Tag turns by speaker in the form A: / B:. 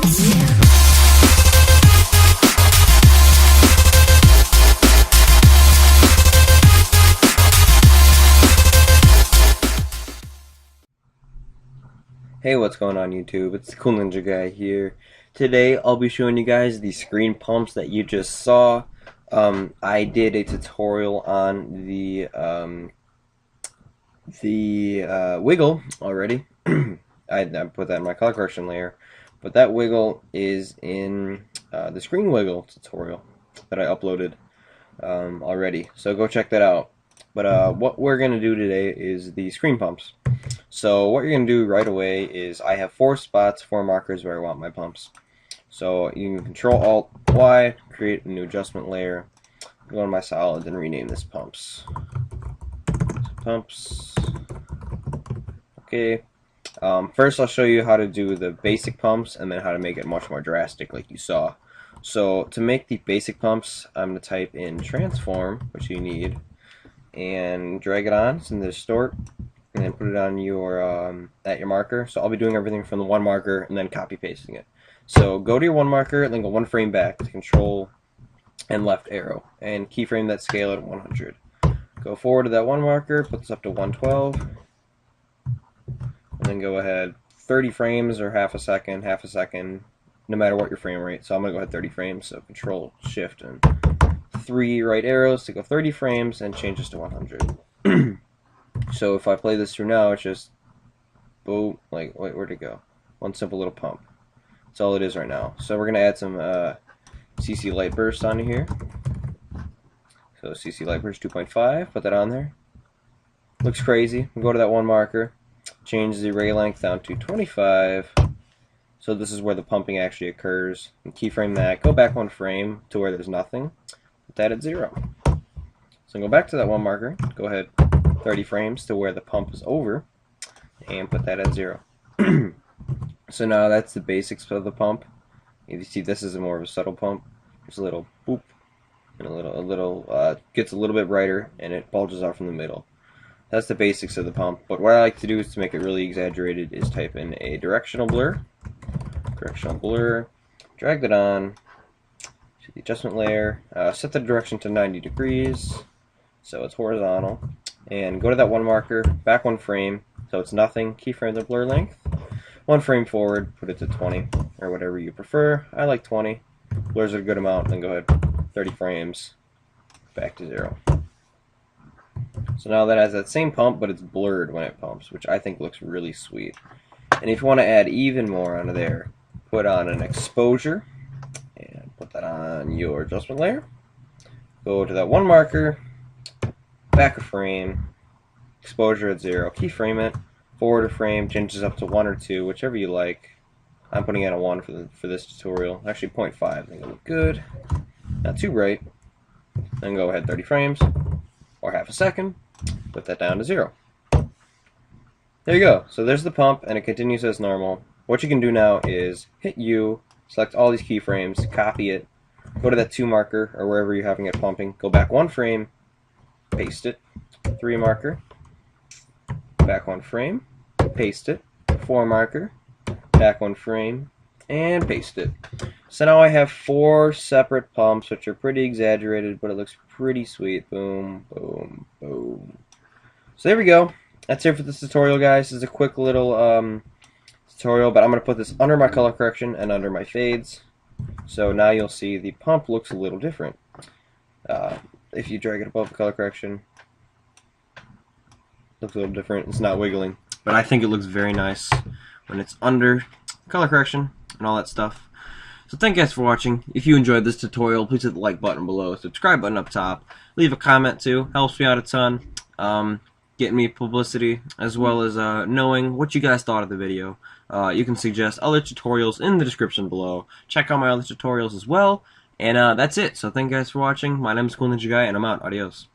A: Hey, what's going on YouTube? It's the Cool Ninja Guy here. Today I'll be showing you guys the screen pumps that you just saw. I did a tutorial on the wiggle already. I put that in my color correction layer, but that wiggle is in the screen wiggle tutorial that I uploaded already. So go check that out. But what we're gonna do today is the screen pumps. So what you're going to do right away is I have 4 spots, 4 markers where I want my pumps. So you can Control-Alt-Y, create a new adjustment layer, go to my solid and rename this pumps. Pumps. Okay. First I'll show you how to do the basic pumps and then how to make it much more drastic like you saw. So to make the basic pumps, I'm going to type in transform, which you need, and drag it on. It's in the distort. And then put it on your at your marker. So I'll be doing everything from the one marker and then copy pasting it. So go to your one marker and then go 1 frame back to Control and left arrow and keyframe that scale at 100. Go forward to that one marker, put this up to 112, and then go ahead 30 frames or half a second, no matter what your frame rate. So I'm gonna go ahead 30 frames. So Control Shift and 3 right arrows to go 30 frames and change this to 100. So if I play this through now, it's just boom, like, wait, where'd it go? One simple little pump. That's all it is right now. So we're gonna add some CC light burst onto here. So CC light burst 2.5, put that on there. Looks crazy. We'll go to that one marker, change the ray length down to 25. So this is where the pumping actually occurs. And keyframe that. Go back 1 frame to where there's nothing. Put that at 0. So go back to that one marker. Go ahead. 30 frames to where the pump is over and put that at 0. So now that's the basics of the pump. If you see, this is more of a subtle pump. There's a little boop and gets a little bit brighter and it bulges out from the middle. That's the basics of the pump. But what I like to do is to make it really exaggerated is type in a directional blur, drag that on to the adjustment layer, set the direction to 90 degrees so it's horizontal. And go to that one marker, back 1 frame, so it's nothing, keyframe the blur length, 1 frame forward, put it to 20, or whatever you prefer. I like 20, blurs it a good amount, then go ahead, 30 frames, back to 0. So now that has that same pump, but it's blurred when it pumps, which I think looks really sweet. And if you want to add even more onto there, put on an exposure, and put that on your adjustment layer, go to that one marker, back a frame, exposure at 0, keyframe it, forward a frame, changes up to 1 or 2, whichever you like. I'm putting in a 1 for this tutorial. Actually 0.5, I think it'll look good. Not too bright. Then go ahead 30 frames, or half a second, put that down to 0. There you go. So there's the pump, and it continues as normal. What you can do now is hit U, select all these keyframes, copy it, go to that 2 marker, or wherever you're having it pumping, go back 1 frame, paste it, 3 marker, back 1 frame, paste it, 4 marker, back 1 frame, and paste it. So now I have 4 separate pumps, which are pretty exaggerated, but it looks pretty sweet. Boom, boom, boom. So there we go. That's it for this tutorial, guys. This is a quick little tutorial, but I'm going to put this under my color correction and under my fades. So now you'll see the pump looks a little different. If you drag it above the color correction, looks a little different. It's not wiggling, but I think it looks very nice when it's under color correction and all that stuff. So thank you guys for watching. If you enjoyed this tutorial, please hit the like button below, subscribe button up top, leave a comment too, helps me out a ton, getting me publicity, as well as knowing what you guys thought of the video. You can suggest other tutorials in the description below. Check out my other tutorials as well. And that's it. So thank you guys for watching. My name is Cool Ninja Guy, and I'm out. Adios.